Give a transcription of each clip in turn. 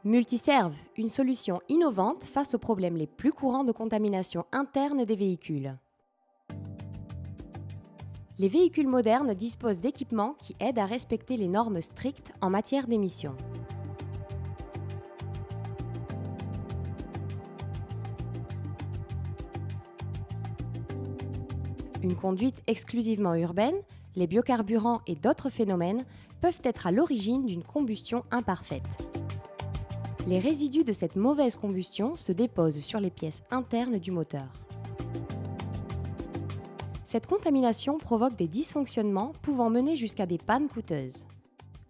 Multiserve, une solution innovante face aux problèmes les plus courants de contamination interne des véhicules. Les véhicules modernes disposent d'équipements qui aident à respecter les normes strictes en matière d'émissions. Une conduite exclusivement urbaine, les biocarburants et d'autres phénomènes peuvent être à l'origine d'une combustion imparfaite. Les résidus de cette mauvaise combustion se déposent sur les pièces internes du moteur. Cette contamination provoque des dysfonctionnements pouvant mener jusqu'à des pannes coûteuses.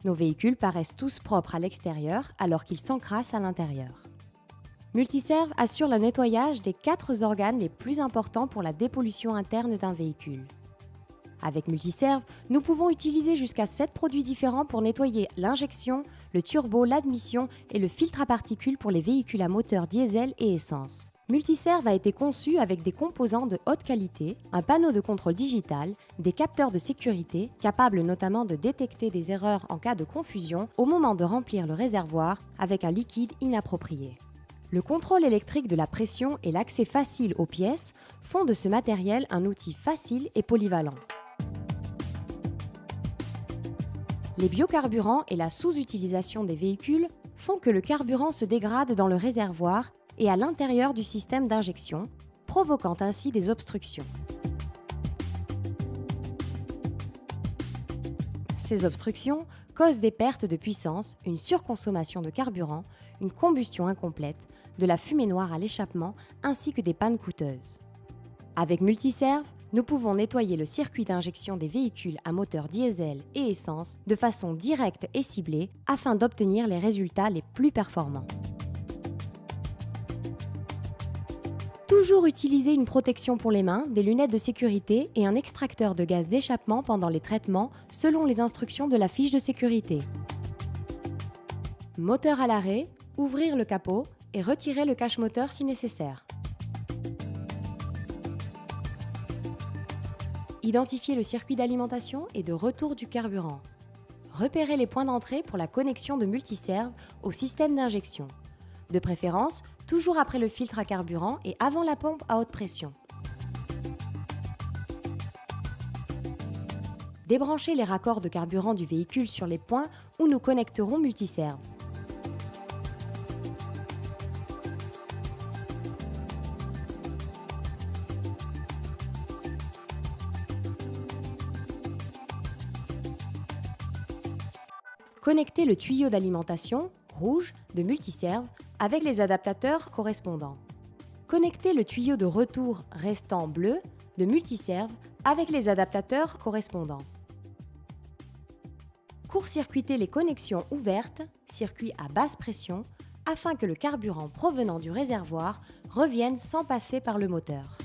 Nos véhicules paraissent tous propres à l'extérieur alors qu'ils s'encrassent à l'intérieur. Multiserve assure le nettoyage des 4 organes les plus importants pour la dépollution interne d'un véhicule. Avec Multiserve, nous pouvons utiliser jusqu'à 7 produits différents pour nettoyer l'injection, le turbo, l'admission et le filtre à particules pour les véhicules à moteur diesel et essence. Multiserve a été conçu avec des composants de haute qualité, un panneau de contrôle digital, des capteurs de sécurité, capables notamment de détecter des erreurs en cas de confusion au moment de remplir le réservoir avec un liquide inapproprié. Le contrôle électrique de la pression et l'accès facile aux pièces font de ce matériel un outil facile et polyvalent. Les biocarburants et la sous-utilisation des véhicules font que le carburant se dégrade dans le réservoir et à l'intérieur du système d'injection, provoquant ainsi des obstructions. Ces obstructions causent des pertes de puissance, une surconsommation de carburant, une combustion incomplète, de la fumée noire à l'échappement ainsi que des pannes coûteuses. Avec Multiserve, nous pouvons nettoyer le circuit d'injection des véhicules à moteur diesel et essence de façon directe et ciblée afin d'obtenir les résultats les plus performants. Toujours utiliser une protection pour les mains, des lunettes de sécurité et un extracteur de gaz d'échappement pendant les traitements selon les instructions de la fiche de sécurité. Moteur à l'arrêt, ouvrir le capot et retirer le cache-moteur si nécessaire. Identifier le circuit d'alimentation et de retour du carburant. Repérer les points d'entrée pour la connexion de Multiserve au système d'injection. De préférence, toujours après le filtre à carburant et avant la pompe à haute pression. Débrancher les raccords de carburant du véhicule sur les points où nous connecterons Multiserve. Connecter le tuyau d'alimentation, rouge, de Multiserve avec les adaptateurs correspondants. Connecter le tuyau de retour restant bleu de Multiserve avec les adaptateurs correspondants. Court-circuiter les connexions ouvertes, circuit à basse pression, afin que le carburant provenant du réservoir revienne sans passer par le moteur.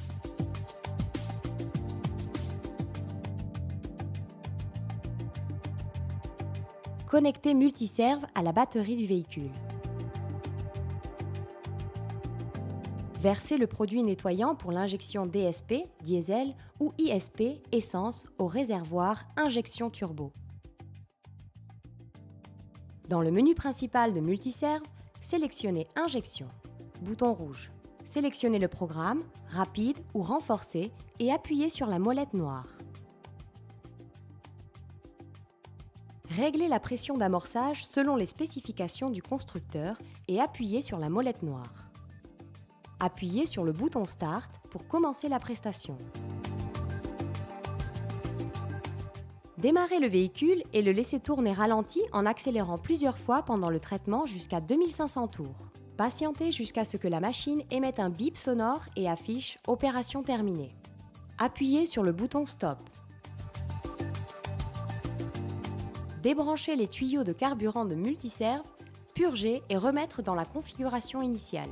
Connecter Multiserve à la batterie du véhicule. Verser le produit nettoyant pour l'injection DSP, diesel, ou ISP, essence, au réservoir injection turbo. Dans le menu principal de Multiserve, sélectionnez Injection, bouton rouge. Sélectionnez le programme, rapide ou renforcé et appuyez sur la molette noire. Réglez la pression d'amorçage selon les spécifications du constructeur et appuyez sur la molette noire. Appuyez sur le bouton Start pour commencer la prestation. Démarrez le véhicule et le laissez tourner ralenti en accélérant plusieurs fois pendant le traitement jusqu'à 2500 tours. Patientez jusqu'à ce que la machine émette un bip sonore et affiche « Opération terminée ». Appuyez sur le bouton Stop. Débranchez les tuyaux de carburant de Multiserve, purger et remettre dans la configuration initiale.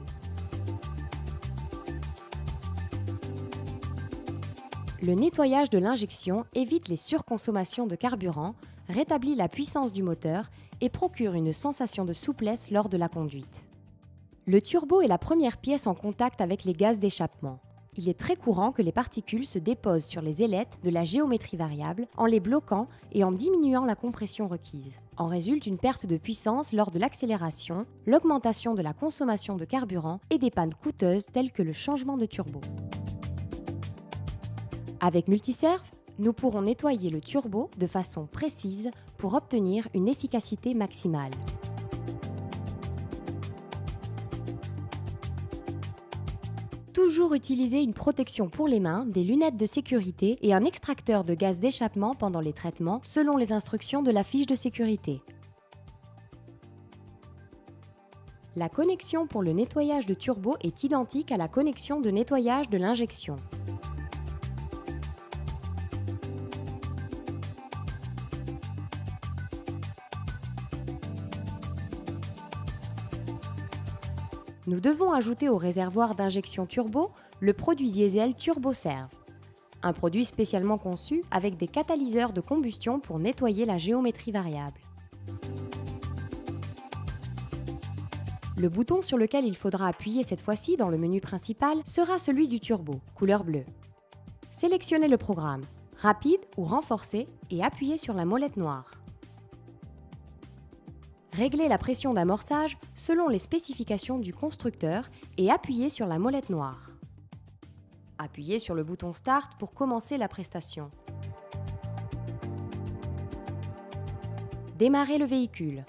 Le nettoyage de l'injection évite les surconsommations de carburant, rétablit la puissance du moteur et procure une sensation de souplesse lors de la conduite. Le turbo est la première pièce en contact avec les gaz d'échappement. il est très courant que les particules se déposent sur les ailettes de la géométrie variable en les bloquant et en diminuant la compression requise. En résulte une perte de puissance lors de l'accélération, l'augmentation de la consommation de carburant et des pannes coûteuses telles que le changement de turbo. Avec Multiserve, nous pourrons nettoyer le turbo de façon précise pour obtenir une efficacité maximale. Toujours utiliser une protection pour les mains, des lunettes de sécurité et un extracteur de gaz d'échappement pendant les traitements selon les instructions de la fiche de sécurité. La connexion pour le nettoyage de turbo est identique à la connexion de nettoyage de l'injection. Nous devons ajouter au réservoir d'injection turbo le produit diesel TurboServe, un produit spécialement conçu avec des catalyseurs de combustion pour nettoyer la géométrie variable. Le bouton sur lequel il faudra appuyer cette fois-ci dans le menu principal sera celui du turbo, couleur bleue. Sélectionnez le programme, rapide ou renforcé, et appuyez sur la molette noire. Réglez la pression d'amorçage selon les spécifications du constructeur et appuyez sur la molette noire. Appuyez sur le bouton Start pour commencer la prestation. Démarrez le véhicule.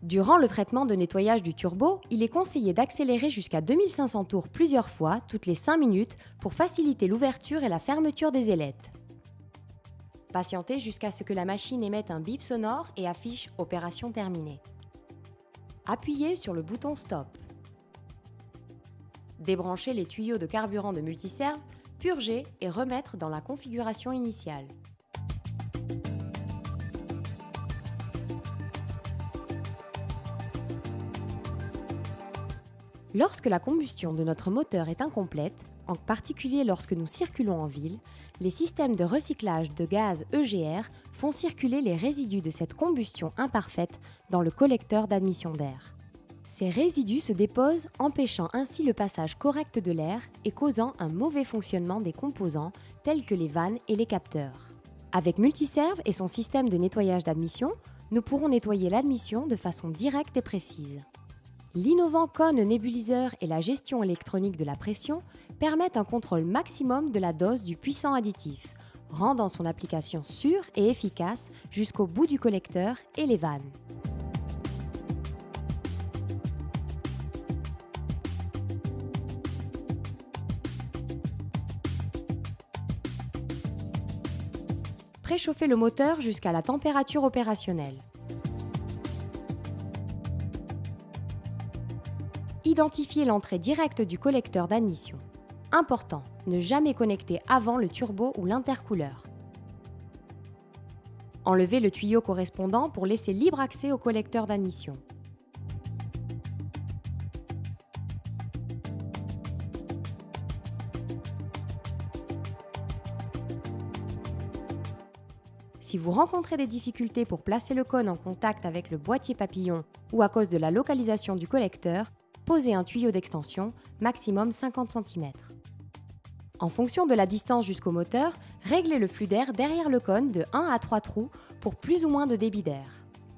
Durant le traitement de nettoyage du turbo, il est conseillé d'accélérer jusqu'à 2500 tours plusieurs fois, toutes les 5 minutes, pour faciliter l'ouverture et la fermeture des ailettes. Patientez jusqu'à ce que la machine émette un bip sonore et affiche « Opération terminée ». Appuyez sur le bouton Stop. Débranchez les tuyaux de carburant de Multiserve, purger et remettre dans la configuration initiale. Lorsque la combustion de notre moteur est incomplète, en particulier lorsque nous circulons en ville, les systèmes de recyclage de gaz EGR font circuler les résidus de cette combustion imparfaite dans le collecteur d'admission d'air. Ces résidus se déposent, empêchant ainsi le passage correct de l'air et causant un mauvais fonctionnement des composants tels que les vannes et les capteurs. Avec Multiserve et son système de nettoyage d'admission, nous pourrons nettoyer l'admission de façon directe et précise. L'innovant cône nébuliseur et la gestion électronique de la pression permettent un contrôle maximum de la dose du puissant additif, rendant son application sûre et efficace jusqu'au bout du collecteur et les vannes. Préchauffez le moteur jusqu'à la température opérationnelle. Identifiez l'entrée directe du collecteur d'admission. Important, ne jamais connecter avant le turbo ou l'intercooleur. Enlevez le tuyau correspondant pour laisser libre accès au collecteur d'admission. Si vous rencontrez des difficultés pour placer le cône en contact avec le boîtier papillon ou à cause de la localisation du collecteur, posez un tuyau d'extension, maximum 50 cm. En fonction de la distance jusqu'au moteur, réglez le flux d'air derrière le cône de 1 à 3 trous pour plus ou moins de débit d'air.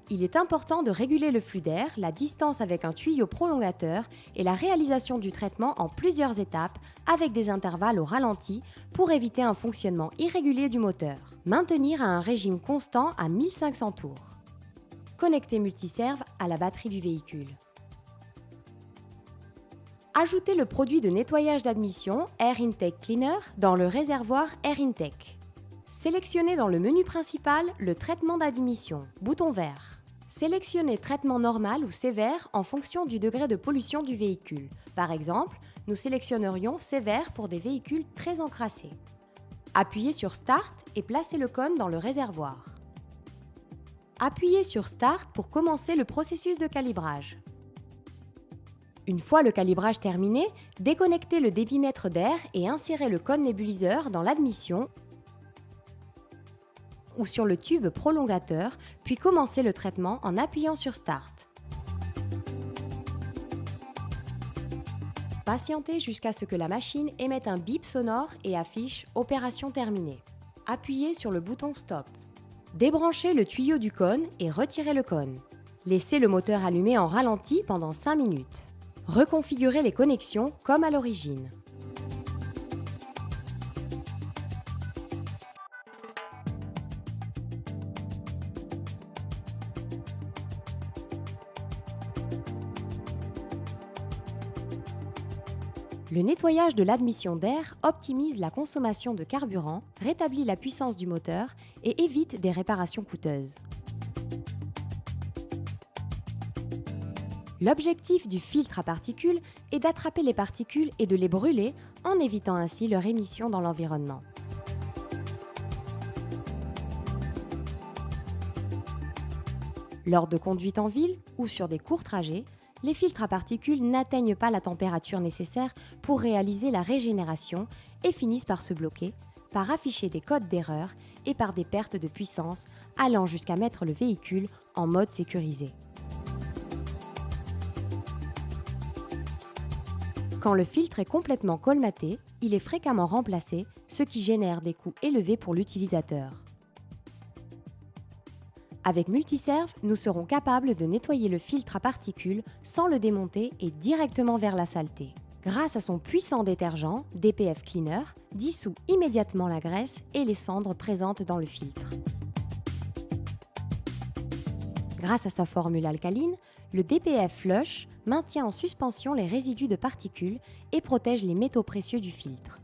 Il est important de réguler le flux d'air, la distance avec un tuyau prolongateur et la réalisation du traitement en plusieurs étapes avec des intervalles au ralenti pour éviter un fonctionnement irrégulier du moteur. Maintenir à un régime constant à 1500 tours. Connectez Multiserve à la batterie du véhicule. Ajoutez le produit de nettoyage d'admission Air Intake Cleaner dans le réservoir Air Intake. Sélectionnez dans le menu principal le traitement d'admission, bouton vert. Sélectionnez traitement normal ou sévère en fonction du degré de pollution du véhicule. Par exemple, nous sélectionnerions sévère pour des véhicules très encrassés. Appuyez sur Start et placez le cône dans le réservoir. Appuyez sur Start pour commencer le processus de calibrage. Une fois le calibrage terminé, déconnectez le débitmètre d'air et insérez le cône nébuliseur dans l'admission ou sur le tube prolongateur, puis commencez le traitement en appuyant sur Start. Patientez jusqu'à ce que la machine émette un bip sonore et affiche « Opération terminée ». Appuyez sur le bouton « Stop ». Débranchez le tuyau du cône et retirez le cône. Laissez le moteur allumé en ralenti pendant 5 minutes. Reconfigurez les connexions comme à l'origine. Le nettoyage de l'admission d'air optimise la consommation de carburant, rétablit la puissance du moteur et évite des réparations coûteuses. L'objectif du filtre à particules est d'attraper les particules et de les brûler en évitant ainsi leur émission dans l'environnement. Lors de conduite en ville ou sur des courts trajets, les filtres à particules n'atteignent pas la température nécessaire pour réaliser la régénération et finissent par se bloquer, par afficher des codes d'erreur et par des pertes de puissance allant jusqu'à mettre le véhicule en mode sécurisé. Quand le filtre est complètement colmaté, il est fréquemment remplacé, ce qui génère des coûts élevés pour l'utilisateur. Avec Multiserve, nous serons capables de nettoyer le filtre à particules sans le démonter et directement vers la saleté. Grâce à son puissant détergent, DPF Cleaner dissout immédiatement la graisse et les cendres présentes dans le filtre. Grâce à sa formule alcaline, le DPF Flush maintient en suspension les résidus de particules et protège les métaux précieux du filtre.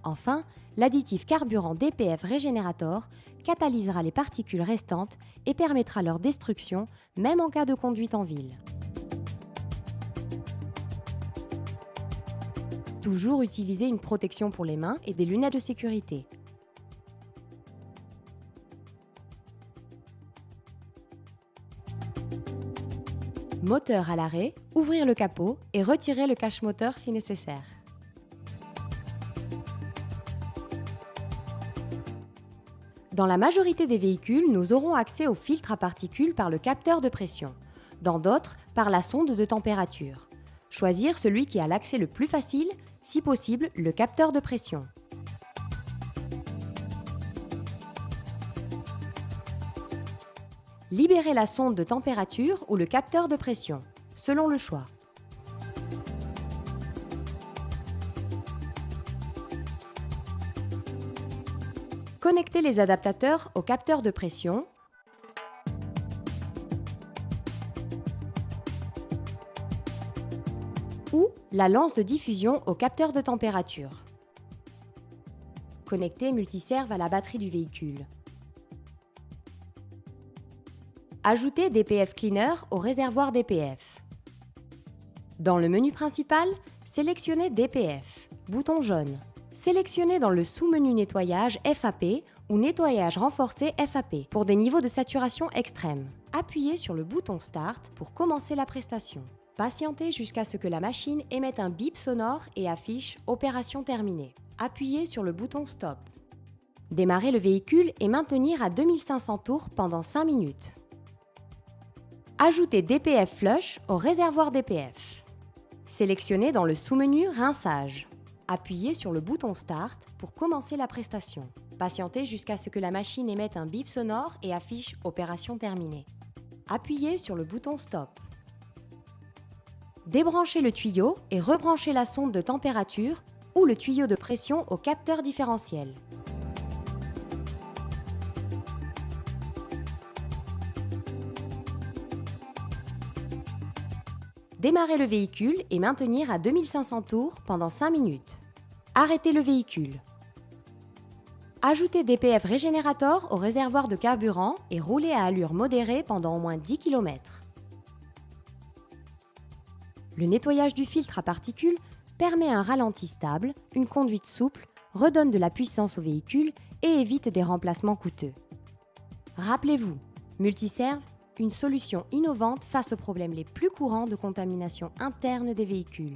Enfin, l'additif carburant DPF Regenerator catalysera les particules restantes et permettra leur destruction, même en cas de conduite en ville. Toujours utiliser une protection pour les mains et des lunettes de sécurité. Moteur à l'arrêt, ouvrir le capot et retirer le cache-moteur si nécessaire. Dans la majorité des véhicules, nous aurons accès au filtre à particules par le capteur de pression. Dans d'autres, par la sonde de température. Choisir celui qui a l'accès le plus facile, si possible le capteur de pression. Libérez la sonde de température ou le capteur de pression, selon le choix. Connectez les adaptateurs au capteur de pression ou la lance de diffusion au capteur de température. Connectez Multiserve à la batterie du véhicule. Ajoutez DPF Cleaner au réservoir DPF. Dans le menu principal, sélectionnez DPF, bouton jaune. Sélectionnez dans le sous-menu nettoyage FAP ou nettoyage renforcé FAP pour des niveaux de saturation extrêmes. Appuyez sur le bouton Start pour commencer la prestation. Patientez jusqu'à ce que la machine émette un bip sonore et affiche « Opération terminée ». Appuyez sur le bouton Stop. Démarrez le véhicule et maintenir à 2500 tours pendant 5 minutes. Ajoutez DPF Flush au réservoir DPF. Sélectionnez dans le sous-menu Rinçage. Appuyez sur le bouton Start pour commencer la prestation. Patientez jusqu'à ce que la machine émette un bip sonore et affiche « Opération terminée ». Appuyez sur le bouton Stop. Débranchez le tuyau et rebranchez la sonde de température ou le tuyau de pression au capteur différentiel. Démarrez le véhicule et maintenir à 2500 tours pendant 5 minutes. Arrêtez le véhicule. Ajoutez DPF Regenerator au réservoir de carburant et roulez à allure modérée pendant au moins 10 km. Le nettoyage du filtre à particules permet un ralenti stable, une conduite souple, redonne de la puissance au véhicule et évite des remplacements coûteux. Rappelez-vous, Multiserve, une solution innovante face aux problèmes les plus courants de contamination interne des véhicules.